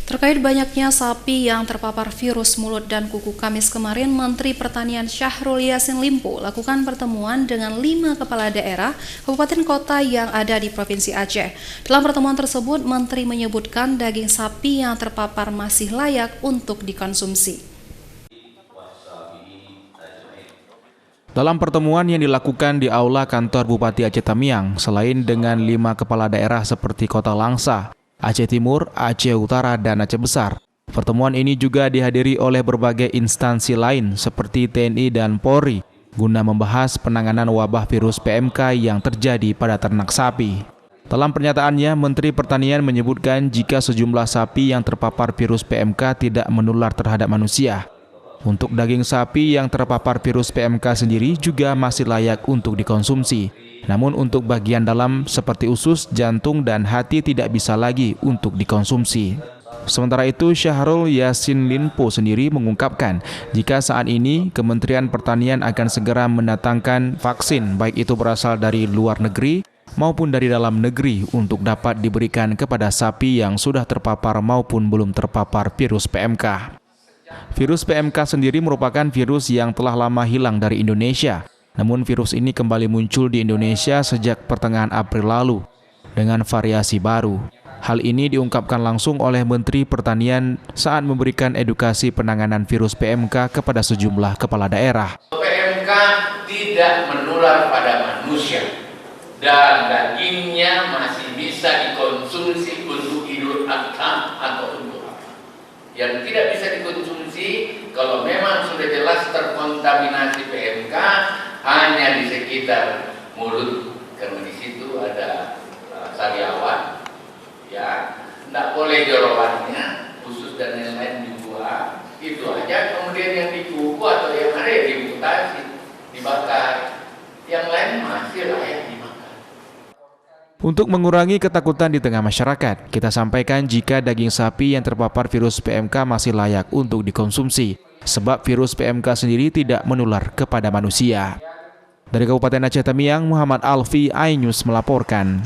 Terkait banyaknya sapi yang terpapar virus mulut dan kuku, Kamis kemarin, Menteri Pertanian Syahrul Yassin Limpo lakukan pertemuan dengan 5 kepala daerah, kabupaten kota yang ada di Provinsi Aceh. Dalam pertemuan tersebut, Menteri menyebutkan daging sapi yang terpapar masih layak untuk dikonsumsi. Dalam pertemuan yang dilakukan di Aula Kantor Bupati Aceh Tamiang, selain dengan 5 kepala daerah seperti Kota Langsa, Aceh Timur, Aceh Utara, dan Aceh Besar, pertemuan ini juga dihadiri oleh berbagai instansi lain seperti TNI dan Polri guna membahas penanganan wabah virus PMK yang terjadi pada ternak sapi. Dalam pernyataannya, Menteri Pertanian menyebutkan jika sejumlah sapi yang terpapar virus PMK tidak menular terhadap manusia. Untuk daging sapi yang terpapar virus PMK sendiri juga masih layak untuk dikonsumsi. Namun untuk bagian dalam seperti usus, jantung, dan hati tidak bisa lagi untuk dikonsumsi. Sementara itu, Syahrul Yassin Limpo sendiri mengungkapkan jika saat ini Kementerian Pertanian akan segera mendatangkan vaksin, baik itu berasal dari luar negeri maupun dari dalam negeri, untuk dapat diberikan kepada sapi yang sudah terpapar maupun belum terpapar virus PMK. Virus PMK sendiri merupakan virus yang telah lama hilang dari Indonesia. Namun virus ini kembali muncul di Indonesia sejak pertengahan April lalu dengan variasi baru. Hal ini diungkapkan langsung oleh Menteri Pertanian saat memberikan edukasi penanganan virus PMK kepada sejumlah kepala daerah. PMK tidak menular pada manusia dan dagingnya masih bisa dikonsumsi untuk Idul Adha atau untuk apa. Yang tidak bisa dikonsumsi kalau memang sudah jelas terkontaminasi PMK hanya di sekitar mulut, karena di situ ada sariawan, ya, tidak boleh jorobannya, usus dan lain-lain dibuang, itu aja. Kemudian yang di kuku atau yang ada dimutasi, dibakar, yang lain masih layak dimakan. Untuk mengurangi ketakutan di tengah masyarakat, kita sampaikan jika daging sapi yang terpapar virus PMK masih layak untuk dikonsumsi, sebab virus PMK sendiri tidak menular kepada manusia. Dari Kabupaten Aceh Tamiang, Muhammad Alfi, iNews melaporkan.